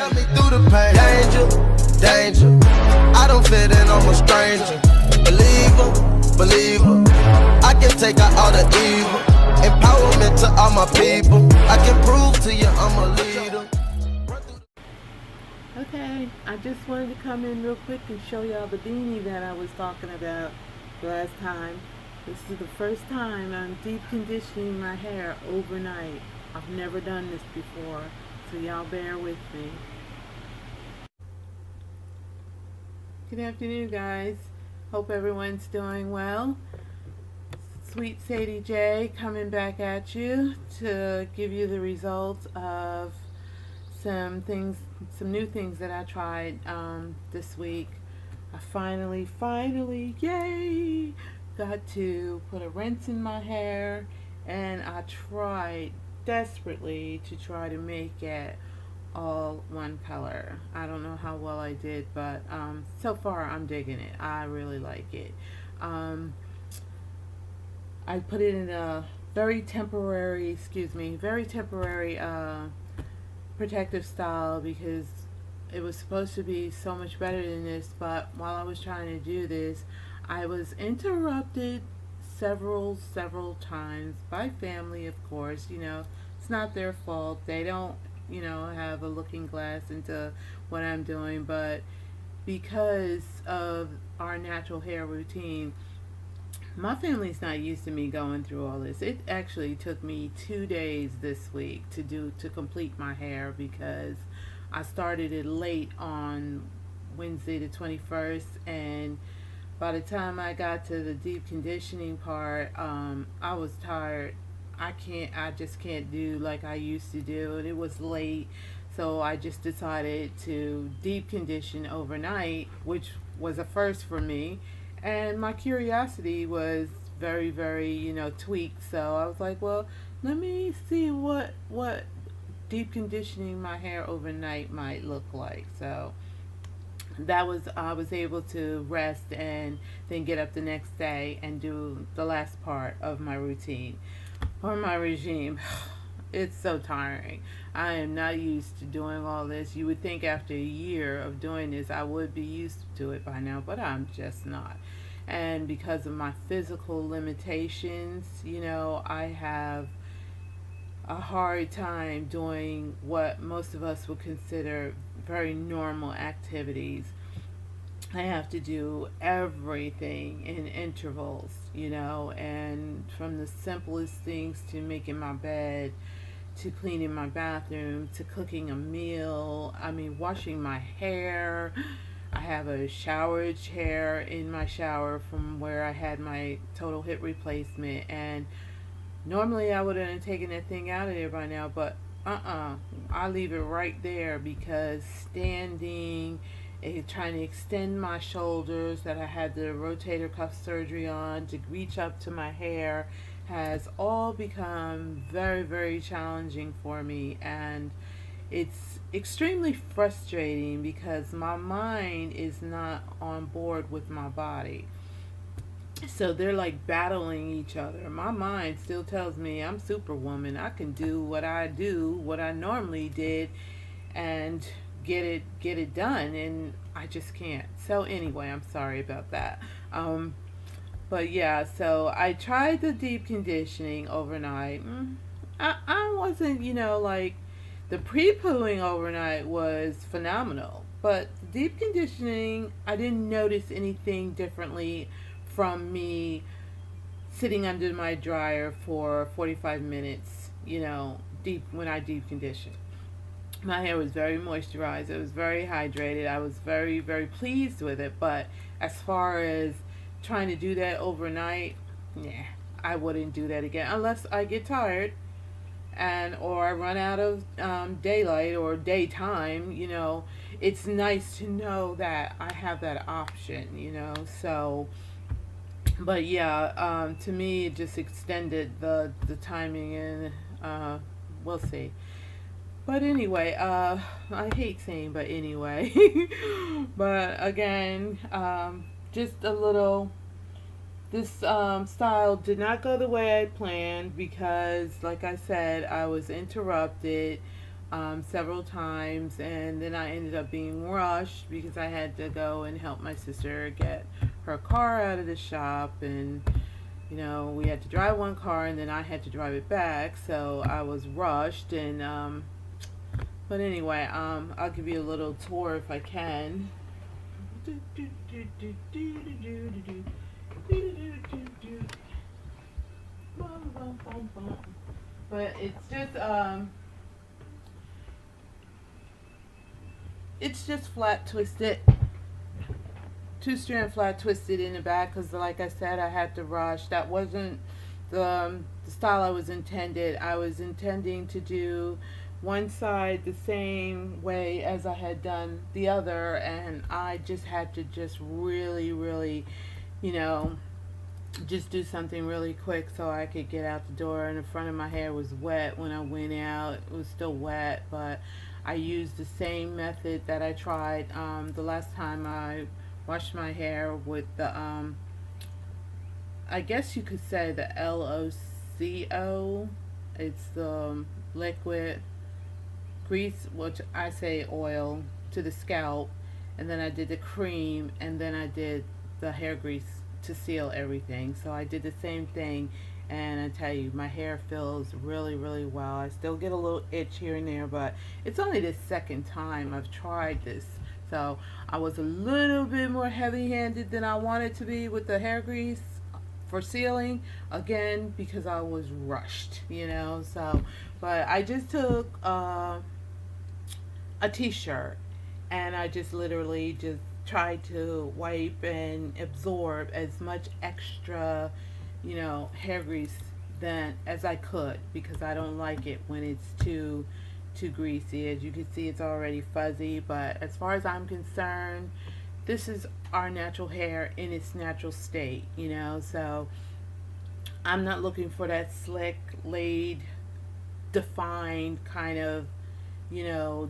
Got me through the pain. Danger, danger. I don't fit in, I'm a stranger. Believer. I can take out all the evil. Empowerment to all my people. I can prove to you I'm a leader. Okay, I just wanted to come in real quick and show y'all the beanie that I was talking about last time. This is the first time I'm deep conditioning my hair overnight. I've never done this before, so y'all bear with me. Good afternoon, guys. Hope everyone's doing well. Sweet Sadie J coming back at you to give you the results of some new things that I tried this week. I finally, yay, got to put a rinse in my hair, and I tried desperately to try to make it all one color. I don't know how well I did, but so far I'm digging it. I really like it. I put it in a very temporary protective style because it was supposed to be so much better than this, but while I was trying to do this, I was interrupted several times by family, of course. It's not their fault. They don't, have a looking glass into what I'm doing, but because of our natural hair routine, my family's not used to me going through all this. It actually took me 2 days this week to complete my hair because I started it late on Wednesday the 21st, and by the time I got to the deep conditioning part, I was tired. I just can't do like I used to do, and it was late, so I just decided to deep condition overnight, which was a first for me. And my curiosity was very, very, tweaked. So I was like, well, let me see what deep conditioning my hair overnight might look like. So I was able to rest and then get up the next day and do the last part of my routine or my regime. It's so tiring. I am not used to doing all this. You would think after a year of doing this I would be used to it by now, but I'm just not. And because of my physical limitations, I have a hard time doing what most of us would consider very normal activities. I have to do everything in intervals, and from the simplest things to making my bed, to cleaning my bathroom, to cooking a meal, washing my hair. I have a shower chair in my shower from where I had my total hip replacement, and normally I would have taken that thing out of there by now, but I leave it right there because standing and trying to extend my shoulders that I had the rotator cuff surgery on to reach up to my hair has all become very, very challenging for me, and it's extremely frustrating because my mind is not on board with my body. So they're like battling each other. My mind still tells me I'm Superwoman. I can do, what I normally did, and get it done, and I just can't. So anyway, I'm sorry about that. But yeah, so I tried the deep conditioning overnight. I wasn't, like, the pre-pooing overnight was phenomenal, but the deep conditioning, I didn't notice anything differently from me sitting under my dryer for 45 minutes, when I deep conditioned. My hair was very moisturized. It was very hydrated. I was very, very pleased with it. But as far as trying to do that overnight, yeah, I wouldn't do that again unless I get tired or I run out of daylight or daytime. It's nice to know that I have that option. So. But yeah, to me, it just extended the timing, and we'll see. But anyway, I hate saying but anyway. But again, just a little, this style did not go the way I planned because, like I said, I was interrupted several times, and then I ended up being rushed because I had to go and help my sister get her car out of the shop, and we had to drive one car and then I had to drive it back, so I was rushed. And but anyway, I'll give you a little tour if I can. But it's just flat twisted, two-strand flat twisted in the back, because like I said, I had to rush. That wasn't the style I was intended. I was intending to do one side the same way as I had done the other, and I just had to just really, you know, just do something really quick so I could get out the door. And the front of my hair was wet when I went out. It was still wet, but I used the same method that I tried the last time I washed my hair with the I guess you could say the LOCO. It's the liquid grease, which I say oil, to the scalp, and then I did the cream, and then I did the hair grease to seal everything. So I did the same thing, and I tell you, my hair feels really well. I still get a little itch here and there, but it's only the second time I've tried this. So I was a little bit more heavy-handed than I wanted to be with the hair grease for sealing, again, because I was rushed, so, but I just took a t-shirt, and I just literally just tried to wipe and absorb as much extra, hair grease as I could, because I don't like it when it's too greasy. As you can see, it's already fuzzy, but as far as I'm concerned, this is our natural hair in its natural state, so I'm not looking for that slick, laid, defined kind of,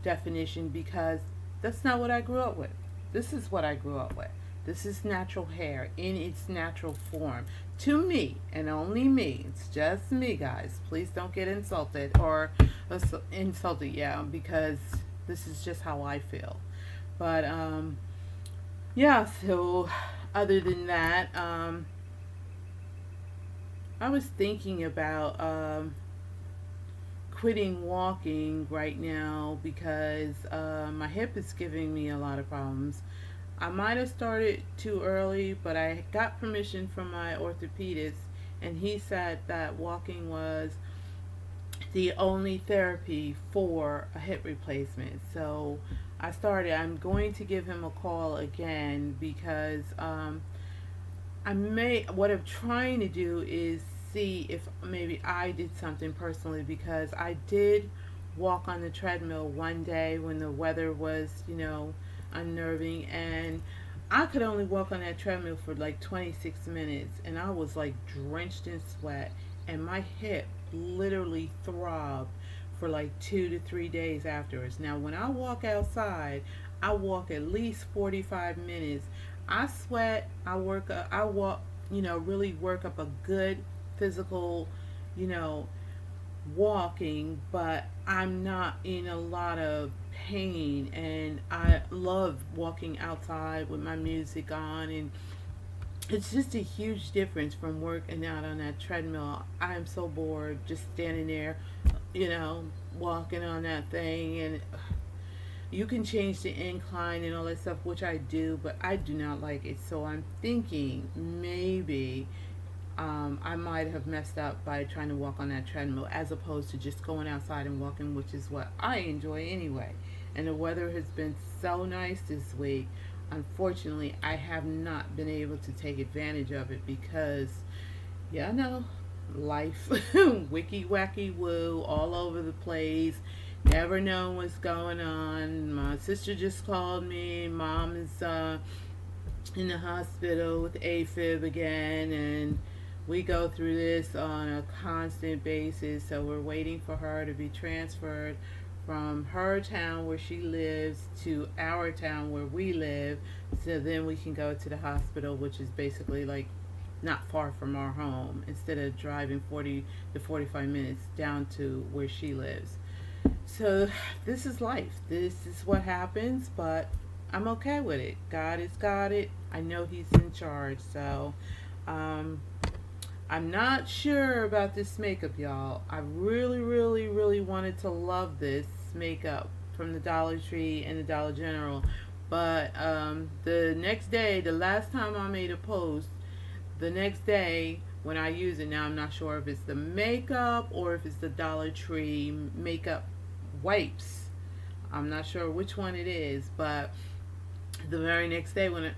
definition, because that's not what I grew up with. This is what I grew up with. This is natural hair in its natural form. To me, and only me. It's just me, guys. Please don't get insulted because this is just how I feel. But, yeah, so other than that, I was thinking about quitting walking right now because my hip is giving me a lot of problems. I might have started too early, but I got permission from my orthopedist, and he said that walking was the only therapy for a hip replacement. So I'm going to give him a call again, because what I'm trying to do is see if maybe I did something personally, because I did walk on the treadmill one day when the weather was, unnerving, and I could only walk on that treadmill for like 26 minutes, and I was like drenched in sweat, and my hip literally throbbed for like 2 to 3 days afterwards. Now when I walk outside, I walk at least 45 minutes. I sweat, I walk, really work up a good physical, walking, but I'm not in a lot of pain, and I love walking outside with my music on, and it's just a huge difference from working out on that treadmill. I'm so bored just standing there, walking on that thing, and you can change the incline and all that stuff, which I do, but I do not like it. So I'm thinking maybe I might have messed up by trying to walk on that treadmill as opposed to just going outside and walking, which is what I enjoy anyway. And the weather has been so nice this week. Unfortunately, I have not been able to take advantage of it because, life, wicky wacky woo, all over the place. Never know what's going on. My sister just called me. Mom is in the hospital with AFib again, and we go through this on a constant basis. So we're waiting for her to be transferred from her town where she lives to our town where we live, so then we can go to the hospital, which is basically like not far from our home, instead of driving 40 to 45 minutes down to where she lives. So this is life. This is what happens, but I'm okay with it. God has got it. I know He's in charge. So um, I'm not sure about this makeup, y'all. I really, really, really wanted to love this makeup from the Dollar Tree and the Dollar General. But the next day, the last time I made a post, the next day when I use it, now I'm not sure if it's the makeup or if it's the Dollar Tree makeup wipes. I'm not sure which one it is, but the very next day when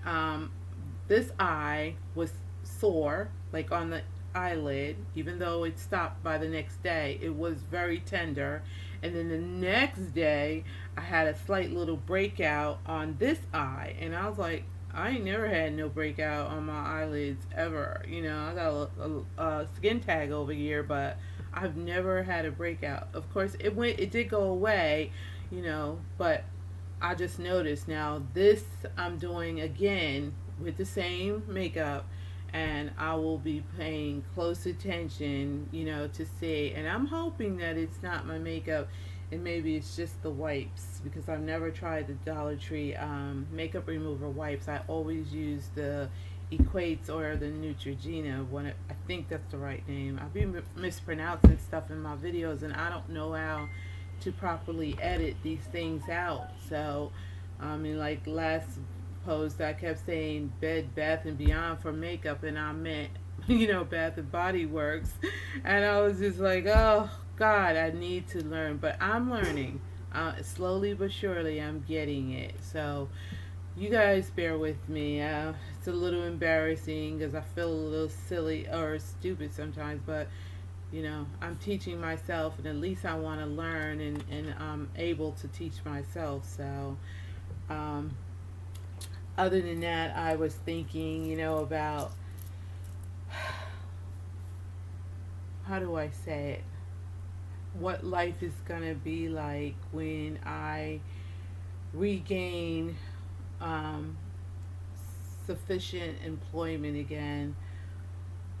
this eye was sore, like on the eyelid, even though it stopped by the next day, it was very tender. And then the next day, I had a slight little breakout on this eye, and I was like, I ain't never had no breakout on my eyelids ever. You know, I got a skin tag over here, but I've never had a breakout. Of course, it did go away, you know, but I just noticed now this I'm doing again with the same makeup, and I will be paying close attention, you know, to see. And I'm hoping that it's not my makeup and maybe it's just the wipes, because I've never tried the Dollar Tree makeup remover wipes. I always use the Equates or the Neutrogena. I think that's the right name. I've been mispronouncing stuff in my videos, and I don't know how to properly edit these things out. So, I mean, like last post, I kept saying Bed Bath and Beyond for makeup, and I meant, you know, Bath and Body Works, and I was just like, oh God, I need to learn, but I'm learning. Slowly but surely, I'm getting it. So, you guys bear with me. It's a little embarrassing because I feel a little silly or stupid sometimes, but you know, I'm teaching myself, and at least I want to learn, and I'm able to teach myself. So, um, other than that, I was thinking, you know, about how do I say it? What life is going to be like when I regain um, sufficient employment again.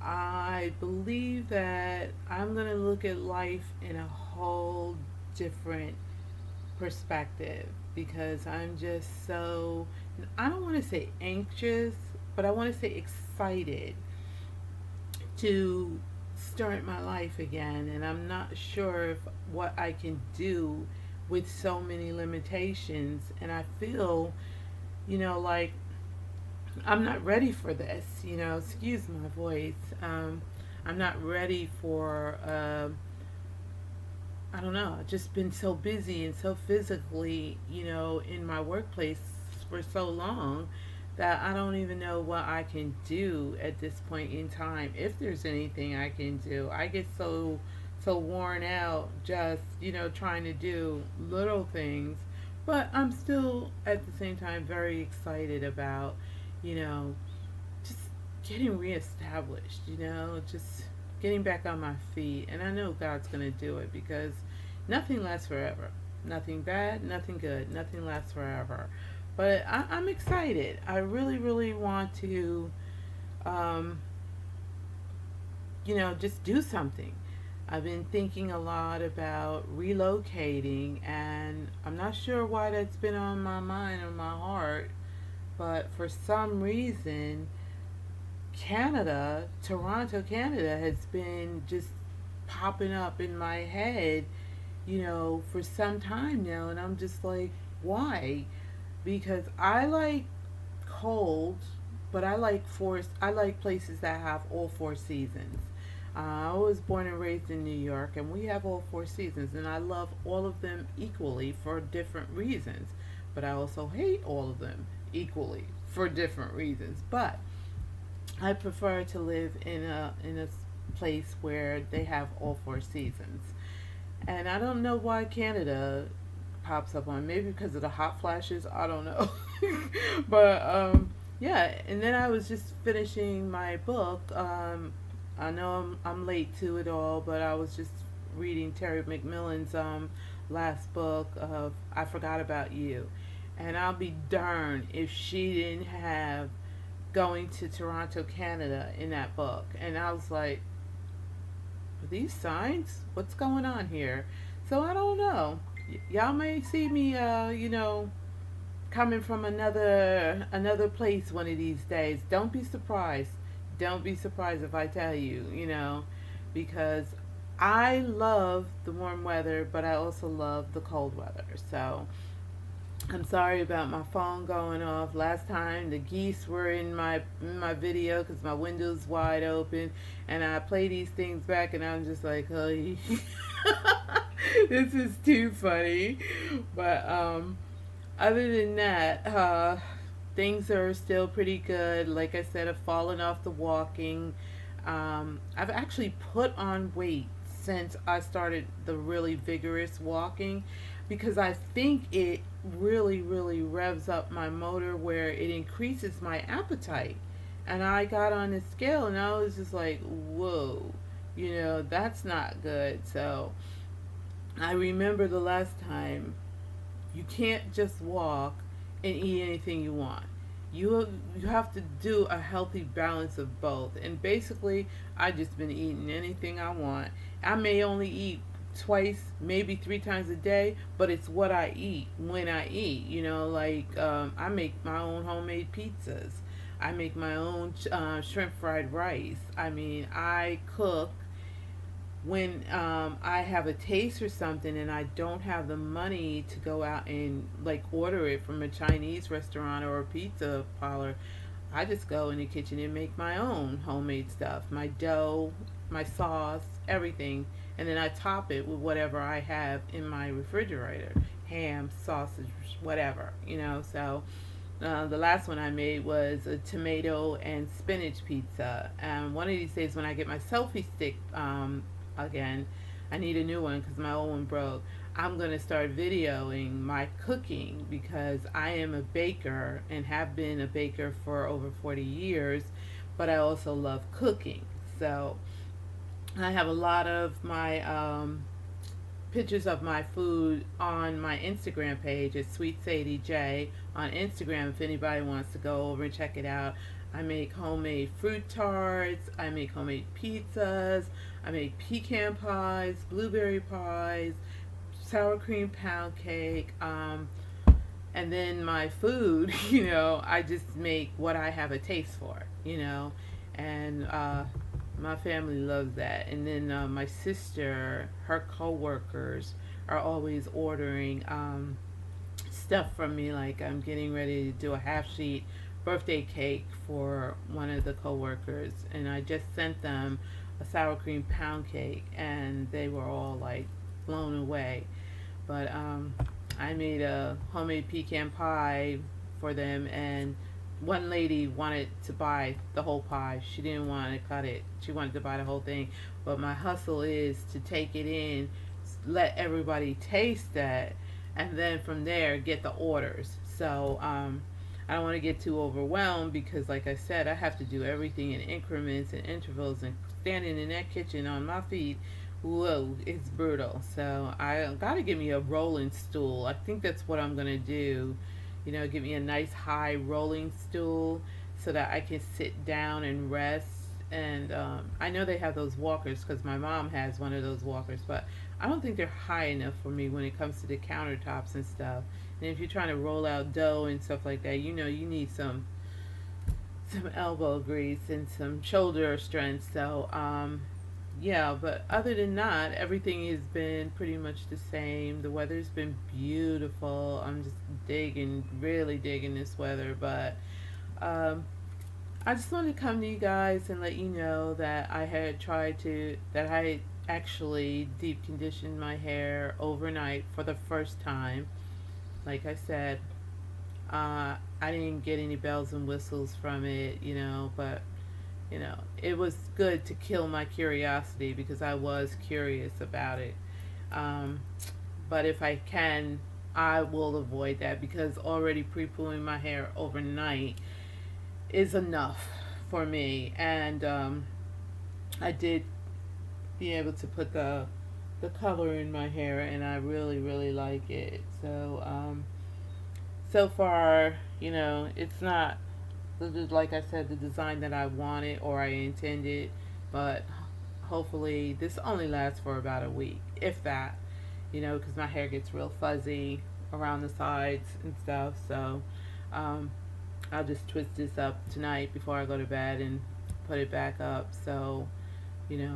I believe that I'm going to look at life in a whole different perspective, because I'm just so, I don't want to say anxious, but I want to say excited to start my life again. And I'm not sure if what I can do with so many limitations. And I feel, you know, like I'm not ready for this, you know, excuse my voice. I'm not ready for, I don't know, I've just been so busy and so physically, you know, in my workplace for so long that I don't even know what I can do at this point in time. If there's anything I can do, I get so worn out just, you know, trying to do little things, but I'm still at the same time very excited about, you know, just getting reestablished, you know, just getting back on my feet. And I know God's going to do it, because nothing lasts forever. Nothing bad, nothing good, nothing lasts forever. But I'm excited. I really, really want to, um, you know, just do something. I've been thinking a lot about relocating, and I'm not sure why that's been on my mind or my heart, but for some reason, Canada, Toronto, Canada, has been just popping up in my head, you know, for some time now, and I'm just like, why? Because I like cold, but I like places that have all four seasons. I was born and raised in New York, and we have all four seasons, and I love all of them equally for different reasons. But I also hate all of them equally for different reasons. But I prefer to live in a place where they have all four seasons. And I don't know why Canada pops up on, maybe because of the hot flashes, I don't know. But yeah, and then I was just finishing my book. I know I'm late to it all, but I was just reading Terry McMillan's last book of I Forgot About You. And I'll be darned if she didn't have going to Toronto, Canada in that book. And I was like, are these signs? What's going on here? So I don't know. Y'all may see me, coming from another place one of these days. Don't be surprised. Don't be surprised if I tell you, because I love the warm weather, but I also love the cold weather. So I'm sorry about my phone going off. Last time the geese were in my video because my window's wide open, and I play these things back, and I'm just like, oh, this is too funny. But other than that, things are still pretty good. Like I said, I've fallen off the walking. I've actually put on weight since I started the really vigorous walking, because I think it really, really revs up my motor where it increases my appetite. And I got on the scale and I was just like, whoa, that's not good. So I remember the last time, you can't just walk and eat anything you want. You have to do a healthy balance of both. And basically, I just been eating anything I want. I may only eat twice, maybe 3 times a day, but it's what I eat when I eat. I make my own homemade pizzas. I make my own shrimp fried rice. I mean, I cook when I have a taste for something and I don't have the money to go out and order it from a Chinese restaurant or a pizza parlor. I just go in the kitchen and make my own homemade stuff, my dough, my sauce, everything, and then I top it with whatever I have in my refrigerator, ham, sausage, whatever, So the last one I made was a tomato and spinach pizza. And one of these days when I get my selfie stick again, I need a new one because my old one broke. I'm going to start videoing my cooking because I am a baker and have been a baker for over 40 years, but I also love cooking. So I have a lot of my pictures of my food on my Instagram page. It's Sweet Sadie J on Instagram if anybody wants to go over and check it out. I make homemade fruit tarts, I make homemade pizzas, I make pecan pies, blueberry pies, sour cream pound cake, and then my food, I just make what I have a taste for, and my family loves that. And then my sister, her co-workers are always ordering stuff from me, like I'm getting ready to do a half-sheet birthday cake for one of the co-workers, and I just sent them a sour cream pound cake and they were all blown away. But I made a homemade pecan pie for them, and one lady wanted to buy the whole pie. She didn't want to cut it. She wanted to buy the whole thing. But my hustle is to take it in, let everybody taste that, and then from there get the orders. So I don't want to get too overwhelmed because, like I said, I have to do everything in increments and intervals, and standing in that kitchen on my feet, whoa, it's brutal. So I got to give me a rolling stool. I think that's what I'm going to do. Give me a nice high rolling stool so that I can sit down and rest. And I know they have those walkers because my mom has one of those walkers, but I don't think they're high enough for me when it comes to the countertops and stuff. And if you're trying to roll out dough and stuff like that, you need some elbow grease and some shoulder strength. So yeah, but other than that, everything has been pretty much the same. The weather's been beautiful. I'm just really digging this weather. But I just wanted to come to you guys and let you know that I actually deep conditioned my hair overnight for the first time. Like I said, I didn't get any bells and whistles from it, but it was good to kill my curiosity because I was curious about it. But if I can, I will avoid that because already pre-pooing my hair overnight is enough for me. And I did be able to put the color in my hair, and I really, really like it. So so far, it's not, like I said, the design that I wanted or I intended, but hopefully this only lasts for about a week, if that. because my hair gets real fuzzy around the sides and stuff. So I'll just twist this up tonight before I go to bed and put it back up. So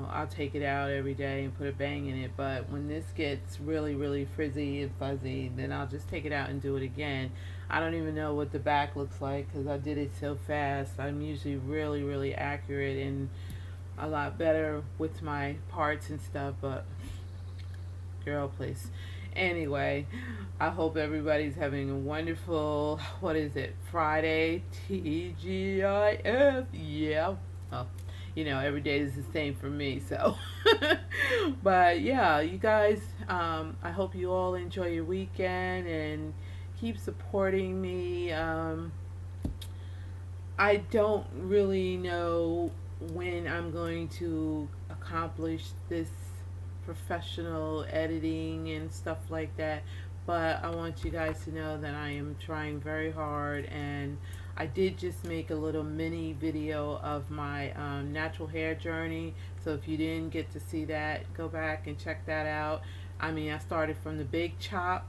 I'll take it out every day and put a bang in it. But when this gets really, really frizzy and fuzzy, then I'll just take it out and do it again. I don't even know what the back looks like because I did it so fast. I'm usually really, really accurate and a lot better with my parts and stuff. But girl, please. Anyway, I hope everybody's having a wonderful, what is it, Friday, TGIF, yeah. Oh, every day is the same for me, so. But yeah, you guys, I hope you all enjoy your weekend and keep supporting me. I don't really know when I'm going to accomplish this professional editing and stuff like that, but I want you guys to know that I am trying very hard. And I did just make a little mini video of my natural hair journey, so if you didn't get to see that, go back and check that out. I started from the big chop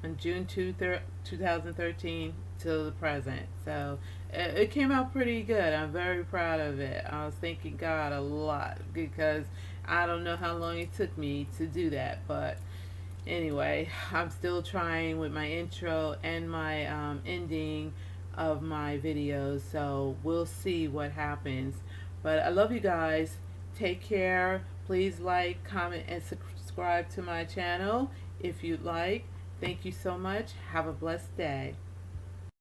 on June 2013 till the present, so it came out pretty good. I'm very proud of it. I was thanking God a lot because I don't know how long it took me to do that, but anyway, I'm still trying with my intro and my ending of my videos, so we'll see what happens. But I love you guys. Take care. Please like, comment, and subscribe to my channel if you'd like. Thank you so much. Have a blessed day.